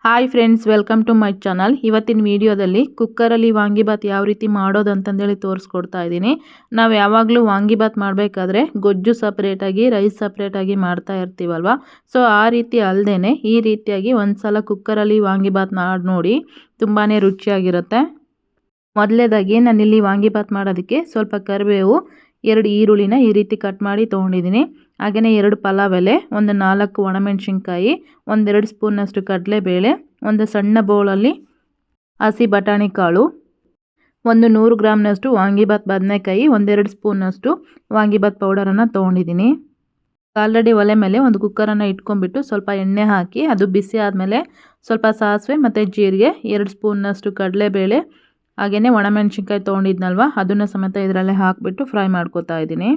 Hi friends, welcome to my channel. ಇವತ್ತಿನ ವಿಡಿಯೋದಲ್ಲಿ ಕುಕ್ಕರಲ್ಲಿ ವಾಂಗಿಬಾತ್ ಯಾವ ರೀತಿ ಮಾಡೋದು ಅಂತಂದೇಳಿ ತೋರಿಸ್ಕೊಡ್ತಾ ಇದ್ದೀನಿ. ನಾವು ಯಾವಾಗಲೂ ವಾಂಗಿಬಾತ್ ಮಾಡಬೇಕಾದ್ರೆ ಗೊಜ್ಜು ಸಪ್ರೇಟಾಗಿ, ರೈಸ್ ಸಪ್ರೇಟಾಗಿ ಮಾಡ್ತಾ ಇರ್ತೀವಲ್ವ. ಸೊ ಆ ರೀತಿ ಅಲ್ಲದೇ ಈ ರೀತಿಯಾಗಿ ಒಂದು ಸಲ ಕುಕ್ಕರಲ್ಲಿ ವಾಂಗಿಬಾತ್ ಮಾಡಿ ನೋಡಿ, ತುಂಬಾ ರುಚಿಯಾಗಿರುತ್ತೆ. ಮೊದಲನೇದಾಗಿ ನಾನಿಲ್ಲಿ ವಾಂಗಿಬಾತ್ ಮಾಡೋದಕ್ಕೆ ಸ್ವಲ್ಪ ಕರಿಬೇವು, 2 ಈರುಳ್ಳಿನ ಈ ರೀತಿ ಕಟ್ ಮಾಡಿ ತೊಗೊಂಡಿದ್ದೀನಿ. ಹಾಗೆಯೇ 2 ಪಲಾವ್ ಎಲೆ, ಒಂದು 4 ಒಣಮೆಣಸಿನ್ಕಾಯಿ, 1-2 ಸ್ಪೂನಷ್ಟು ಕಡಲೆಬೇಳೆ, ಒಂದು ಸಣ್ಣ ಬೌಲಲ್ಲಿ ಹಸಿ ಬಟಾಣಿ ಕಾಳು, ಒಂದು 100 ಗ್ರಾಮ್ನಷ್ಟು ವಾಂಗಿಬಾತ್ ಬದನೆಕಾಯಿ, 1-2 ಸ್ಪೂನಷ್ಟು ವಾಂಗಿಬಾತ್ ಪೌಡರನ್ನು ತೊಗೊಂಡಿದ್ದೀನಿ. ಆಲ್ರೆಡಿ ಒಲೆ ಮೇಲೆ ಒಂದು ಕುಕ್ಕರನ್ನು ಇಟ್ಕೊಂಡ್ಬಿಟ್ಟು ಸ್ವಲ್ಪ ಎಣ್ಣೆ ಹಾಕಿ ಅದು ಬಿಸಿ ಆದಮೇಲೆ ಸ್ವಲ್ಪ ಸಾಸಿವೆ ಮತ್ತು ಜೀರಿಗೆ, 2 ಸ್ಪೂನ್ನಷ್ಟು ಕಡಲೆಬೇಳೆ, ಹಾಗೆಯೇ ಒಣಮೆಣಸಿನ್ಕಾಯಿ ತೊಗೊಂಡಿದ್ನಲ್ವ ಅದನ್ನು ಸಮೇತ ಇದರಲ್ಲೇ ಹಾಕಿಬಿಟ್ಟು ಫ್ರೈ ಮಾಡ್ಕೊತಾ ಇದ್ದೀನಿ.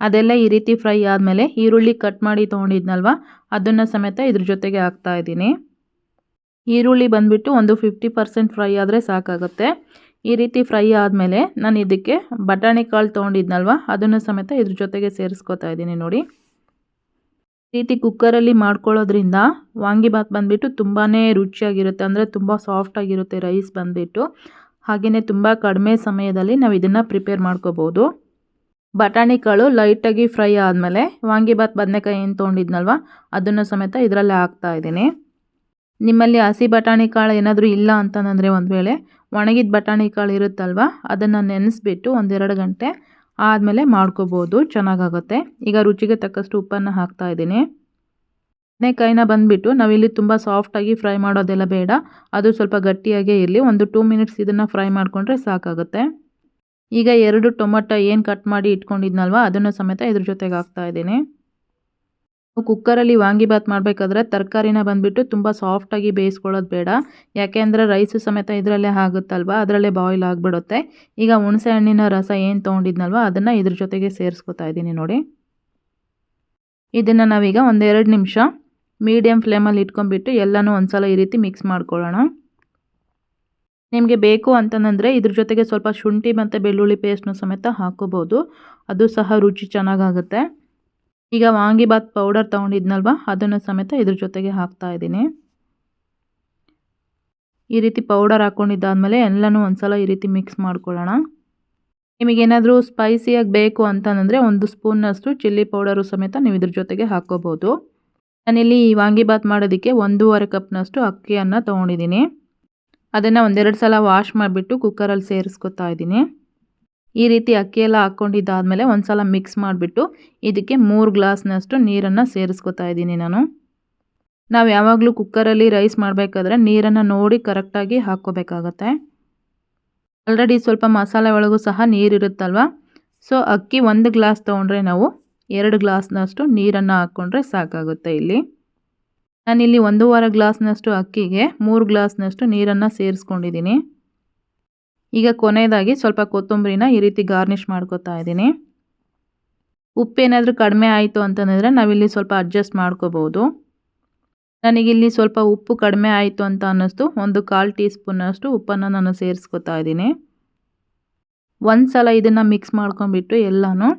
ಅದೆಲ್ಲ ಈ ರೀತಿ ಫ್ರೈ ಆದಮೇಲೆ ಈರುಳ್ಳಿ ಕಟ್ ಮಾಡಿ ತೊಗೊಂಡಿದ್ನಲ್ವ ಅದನ್ನು ಸಮೇತ ಇದ್ರ ಜೊತೆಗೆ ಹಾಕ್ತಾ ಇದ್ದೀನಿ. ಈರುಳ್ಳಿ ಬಂದುಬಿಟ್ಟು ಒಂದು 50% ಫ್ರೈ ಆದರೆ ಸಾಕಾಗುತ್ತೆ. ಈ ರೀತಿ ಫ್ರೈ ಆದಮೇಲೆ ನಾನು ಇದಕ್ಕೆ ಬಟಾಣಿ ಕಾಳು ತೊಗೊಂಡಿದ್ನಲ್ವ ಅದನ್ನು ಸಮೇತ ಇದ್ರ ಜೊತೆಗೆ ಸೇರಿಸ್ಕೊತಾ ಇದ್ದೀನಿ. ನೋಡಿ, ಈ ರೀತಿ ಕುಕ್ಕರಲ್ಲಿ ಮಾಡ್ಕೊಳ್ಳೋದ್ರಿಂದ ವಾಂಗಿಬಾತ್ ಬಂದುಬಿಟ್ಟು ತುಂಬಾ ರುಚಿಯಾಗಿರುತ್ತೆ. ಅಂದರೆ ತುಂಬ ಸಾಫ್ಟಾಗಿರುತ್ತೆ ರೈಸ್ ಬಂದುಬಿಟ್ಟು. ಹಾಗೆಯೇ ತುಂಬ ಕಡಿಮೆ ಸಮಯದಲ್ಲಿ ನಾವು ಇದನ್ನು ಪ್ರಿಪೇರ್ ಮಾಡ್ಕೋಬೋದು. ಬಟಾಣಿ ಕಾಳು ಲೈಟಾಗಿ ಫ್ರೈ ಆದಮೇಲೆ ವಾಂಗಿಬಾತ್ ಬದನೆಕಾಯಿ ಏನು ತೊಗೊಂಡಿದ್ನಲ್ವ ಅದನ್ನು ಸಮೇತ ಇದರಲ್ಲೇ ಹಾಕ್ತಾ ಇದ್ದೀನಿ. ನಿಮ್ಮಲ್ಲಿ ಹಸಿ ಬಟಾಣಿ ಕಾಳು ಏನಾದರೂ ಇಲ್ಲ ಅಂತಂದರೆ ಒಂದು ವೇಳೆ ಒಣಗಿದ ಬಟಾಣಿ ಕಾಳು ಇರುತ್ತಲ್ವ ಅದನ್ನು ನೆನೆಸ್ಬಿಟ್ಟು 1-2 ಗಂಟೆ ಆದಮೇಲೆ ಮಾಡ್ಕೋಬೋದು, ಚೆನ್ನಾಗಾಗುತ್ತೆ. ಈಗ ರುಚಿಗೆ ತಕ್ಕಷ್ಟು ಉಪ್ಪನ್ನು ಹಾಕ್ತಾ ಇದ್ದೀನಿ. ಬದನೆಕಾಯಿನ ಬಂದುಬಿಟ್ಟು ನಾವಿಲ್ಲಿ ತುಂಬ ಸಾಫ್ಟಾಗಿ ಫ್ರೈ ಮಾಡೋದೆಲ್ಲ ಬೇಡ, ಅದು ಸ್ವಲ್ಪ ಗಟ್ಟಿಯಾಗೇ ಇರಲಿ. ಒಂದು 2 ಮಿನಿಟ್ಸ್ ಇದನ್ನು ಫ್ರೈ ಮಾಡಿಕೊಂಡ್ರೆ ಸಾಕಾಗುತ್ತೆ. ಈಗ 2 ಟೊಮೊಟೊ ಏನು ಕಟ್ ಮಾಡಿ ಇಟ್ಕೊಂಡಿದ್ನಲ್ವ ಅದನ್ನು ಸಮೇತ ಇದ್ರ ಜೊತೆಗೆ ಹಾಕ್ತಾ ಇದ್ದೀನಿ. ಕುಕ್ಕರಲ್ಲಿ ವಾಂಗಿಬಾತ್ ಮಾಡಬೇಕಾದ್ರೆ ತರಕಾರಿನ ಬಂದುಬಿಟ್ಟು ತುಂಬ ಸಾಫ್ಟಾಗಿ ಬೇಯಿಸ್ಕೊಳ್ಳೋದು ಬೇಡ, ಯಾಕೆಂದರೆ ರೈಸು ಸಮೇತ ಇದರಲ್ಲೇ ಆಗುತ್ತಲ್ವ, ಅದರಲ್ಲೇ ಬಾಯ್ಲ್ ಆಗಿಬಿಡುತ್ತೆ. ಈಗ ಹುಣಸೆ ಹಣ್ಣಿನ ರಸ ಏನು ತೊಗೊಂಡಿದ್ನಲ್ವ ಅದನ್ನು ಇದ್ರ ಜೊತೆಗೆ ಸೇರಿಸ್ಕೊತಾ ಇದ್ದೀನಿ. ನೋಡಿ, ಇದನ್ನು ನಾವೀಗ 1-2 ನಿಮಿಷ ಮೀಡಿಯಮ್ ಫ್ಲೇಮಲ್ಲಿ ಇಟ್ಕೊಂಡ್ಬಿಟ್ಟು ಎಲ್ಲನೂ ಒಂದ್ಸಲ ಈ ರೀತಿ ಮಿಕ್ಸ್ ಮಾಡ್ಕೊಳ್ಳೋಣ. ನಿಮಗೆ ಬೇಕು ಅಂತಂದರೆ ಇದ್ರ ಜೊತೆಗೆ ಸ್ವಲ್ಪ ಶುಂಠಿ ಮತ್ತು ಬೆಳ್ಳುಳ್ಳಿ ಪೇಸ್ಟ್ನು ಸಮೇತ ಹಾಕೋಬೋದು, ಅದು ಸಹ ರುಚಿ ಚೆನ್ನಾಗಾಗುತ್ತೆ. ಈಗ ವಾಂಗಿಬಾತ್ ಪೌಡರ್ ತೊಗೊಂಡಿದ್ನಲ್ವ ಅದನ್ನು ಸಮೇತ ಇದ್ರ ಜೊತೆಗೆ ಹಾಕ್ತಾ ಇದ್ದೀನಿ. ಈ ರೀತಿ ಪೌಡರ್ ಹಾಕ್ಕೊಂಡಿದ್ದಾದಮೇಲೆ ಎಲ್ಲನೂ ಒಂದ್ಸಲ ಈ ರೀತಿ ಮಿಕ್ಸ್ ಮಾಡ್ಕೊಳ್ಳೋಣ. ನಿಮಗೇನಾದರೂ ಸ್ಪೈಸಿಯಾಗಿ ಬೇಕು ಅಂತಂದರೆ 1 ಸ್ಪೂನ್ನಷ್ಟು ಚಿಲ್ಲಿ ಪೌಡರು ಸಮೇತ ನೀವು ಇದ್ರ ಜೊತೆಗೆ ಹಾಕ್ಕೋಬೋದು. ನಾನಿಲ್ಲಿ ಈ ವಾಂಗಿಬಾತ್ ಮಾಡೋದಕ್ಕೆ 1.5 ಕಪ್ನಷ್ಟು ಅಕ್ಕಿಯನ್ನು ತೊಗೊಂಡಿದ್ದೀನಿ. ಅದನ್ನು 1-2 ಸಲ ವಾಶ್ ಮಾಡಿಬಿಟ್ಟು ಕುಕ್ಕರಲ್ಲಿ ಸೇರಿಸ್ಕೊತಾ ಇದ್ದೀನಿ. ಈ ರೀತಿ ಅಕ್ಕಿಯೆಲ್ಲ ಹಾಕ್ಕೊಂಡಿದ್ದಾದಮೇಲೆ ಒಂದು ಸಲ ಮಿಕ್ಸ್ ಮಾಡಿಬಿಟ್ಟು ಇದಕ್ಕೆ 3 ಗ್ಲಾಸ್ನಷ್ಟು ನೀರನ್ನು ಸೇರಿಸ್ಕೊತಾ ಇದ್ದೀನಿ ನಾನು. ನಾವು ಯಾವಾಗಲೂ ಕುಕ್ಕರಲ್ಲಿ ರೈಸ್ ಮಾಡಬೇಕಾದ್ರೆ ನೀರನ್ನು ನೋಡಿ ಕರೆಕ್ಟಾಗಿ ಹಾಕ್ಕೋಬೇಕಾಗತ್ತೆ. ಆಲ್ರೆಡಿ ಸ್ವಲ್ಪ ಮಸಾಲೆ ಒಳಗೂ ಸಹ ನೀರಿರುತ್ತಲ್ವ, ಸೊ ಅಕ್ಕಿ 1 ಗ್ಲಾಸ್ ತೊಗೊಂಡ್ರೆ ನಾವು 2 ಗ್ಲಾಸ್ನಷ್ಟು ನೀರನ್ನು ಹಾಕ್ಕೊಂಡ್ರೆ ಸಾಕಾಗುತ್ತೆ. ಇಲ್ಲಿ ನಾನಿಲ್ಲಿ 1.5 ಗ್ಲಾಸ್ನಷ್ಟು ಅಕ್ಕಿಗೆ 3 ಗ್ಲಾಸ್ನಷ್ಟು ನೀರನ್ನು ಸೇರಿಸ್ಕೊಂಡಿದ್ದೀನಿ. ಈಗ ಕೊನೆಯದಾಗಿ ಸ್ವಲ್ಪ ಕೊತ್ತಂಬರಿನ ಈ ರೀತಿ ಗಾರ್ನಿಷ್ ಮಾಡ್ಕೊತಾ ಇದ್ದೀನಿ. ಉಪ್ಪೇನಾದರೂ ಕಡಿಮೆ ಆಯಿತು ಅಂತಂದರೆ ನಾವಿಲ್ಲಿ ಸ್ವಲ್ಪ ಅಡ್ಜಸ್ಟ್ ಮಾಡ್ಕೋಬೋದು. ನನಗಿಲ್ಲಿ ಸ್ವಲ್ಪ ಉಪ್ಪು ಕಡಿಮೆ ಆಯಿತು ಅಂತ ಅನ್ನಿಸ್ತು, 1/4 ಟೀ ಸ್ಪೂನಷ್ಟು ಉಪ್ಪನ್ನು ನಾನು ಸೇರಿಸ್ಕೊತಾ ಇದ್ದೀನಿ. ಒಂದು ಸಲ ಇದನ್ನು ಮಿಕ್ಸ್ ಮಾಡ್ಕೊಂಡ್ಬಿಟ್ಟು ಎಲ್ಲನೂ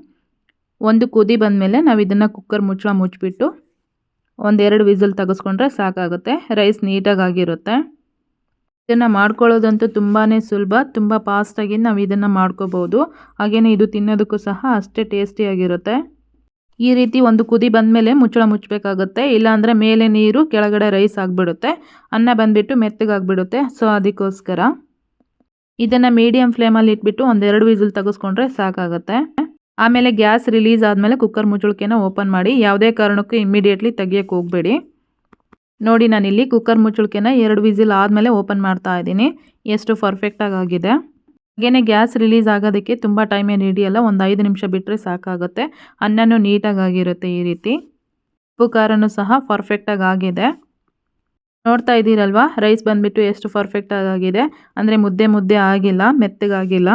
ಒಂದು ಕುದಿ ಬಂದಮೇಲೆ ನಾವು ಇದನ್ನು ಕುಕ್ಕರ್ ಮುಚ್ಚಳ ಮುಚ್ಚಿಬಿಟ್ಟು 1-2 ವಿಸಿಲ್ ತೆಗೆಸ್ಕೊಂಡ್ರೆ ಸಾಕಾಗುತ್ತೆ. ರೈಸ್ ನೀಟಾಗಿರುತ್ತೆ. ಇದನ್ನು ಮಾಡ್ಕೊಳ್ಳೋದಂತೂ ತುಂಬಾ ಸುಲಭ, ತುಂಬ ಫಾಸ್ಟಾಗಿ ನಾವು ಇದನ್ನು ಮಾಡ್ಕೋಬೋದು. ಹಾಗೆಯೇ ಇದು ತಿನ್ನೋದಕ್ಕೂ ಸಹ ಅಷ್ಟೇ ಟೇಸ್ಟಿಯಾಗಿರುತ್ತೆ. ಈ ರೀತಿ ಒಂದು ಕುದಿ ಬಂದಮೇಲೆ ಮುಚ್ಚಳ ಮುಚ್ಚಬೇಕಾಗುತ್ತೆ, ಇಲ್ಲಾಂದರೆ ಮೇಲೆ ನೀರು ಕೆಳಗಡೆ ರೈಸ್ ಆಗಿಬಿಡುತ್ತೆ, ಅನ್ನ ಬಂದುಬಿಟ್ಟು ಮೆತ್ತಗಾಗಿಬಿಡುತ್ತೆ. ಸೊ ಅದಕ್ಕೋಸ್ಕರ ಇದನ್ನು ಮೀಡಿಯಮ್ ಫ್ಲೇಮಲ್ಲಿ ಇಟ್ಬಿಟ್ಟು 1-2 ವಿಸಿಲ್ ತೆಗೆಸ್ಕೊಂಡ್ರೆ ಸಾಕಾಗುತ್ತೆ. ಆಮೇಲೆ ಗ್ಯಾಸ್ ರಿಲೀಸ್ ಆದಮೇಲೆ ಕುಕ್ಕರ್ ಮುಚ್ಚಳಕೆನ ಓಪನ್ ಮಾಡಿ, ಯಾವುದೇ ಕಾರಣಕ್ಕೂ ಇಮ್ಮಿಡಿಯೇಟ್ಲಿ ತೆಗಿಯೋಕ್ಕೆ ಹೋಗಬೇಡಿ. ನೋಡಿ, ನಾನಿಲ್ಲಿ ಕುಕ್ಕರ್ ಮುಚ್ಚಳಕೆನ 2 ವಿಸಿಲ್ ಆದಮೇಲೆ ಓಪನ್ ಮಾಡ್ತಾ ಇದ್ದೀನಿ. ಎಷ್ಟು ಪರ್ಫೆಕ್ಟಾಗಿ ಆಗಿದೆ. ಹಾಗೆಯೇ ಗ್ಯಾಸ್ ರಿಲೀಸ್ ಆಗೋದಕ್ಕೆ ತುಂಬ ಟೈಮ್ ಏನು ಹಿಡಿಯಲ್ಲ, ಒಂದು 5 ನಿಮಿಷ ಬಿಟ್ಟರೆ ಸಾಕಾಗುತ್ತೆ. ಅನ್ನನೂ ನೀಟಾಗಿರುತ್ತೆ. ಈ ರೀತಿ ಉಪ್ಪು ಖಾರನೂ ಸಹ ಪರ್ಫೆಕ್ಟಾಗಿ ಆಗಿದೆ. ನೋಡ್ತಾ ಇದ್ದೀರಲ್ವಾ, ರೈಸ್ ಬಂದುಬಿಟ್ಟು ಎಷ್ಟು ಪರ್ಫೆಕ್ಟಾಗಿ ಆಗಿದೆ. ಅಂದರೆ ಮುದ್ದೆ ಆಗಿಲ್ಲ, ಮೆತ್ತಗಾಗಿಲ್ಲ,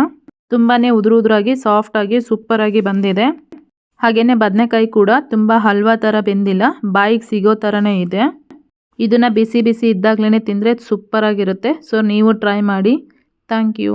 ತುಂಬಾ ಉದುರಾಗಿ ಸಾಫ್ಟಾಗಿ ಸೂಪರಾಗಿ ಬಂದಿದೆ. ಹಾಗೆಯೇ ಬದನೆಕಾಯಿ ಕೂಡ ತುಂಬ ಹಲ್ವಾ ಥರ ಬೆಂದಿಲ್ಲ, ಬಾಯಿಗೆ ಸಿಗೋ ಥರನೇ ಇದೆ. ಇದನ್ನು ಬಿಸಿ ಇದ್ದಾಗಲೇ ತಿಂದರೆ ಸೂಪರಾಗಿರುತ್ತೆ. ಸೊ ನೀವು ಟ್ರೈ ಮಾಡಿ. Thank you.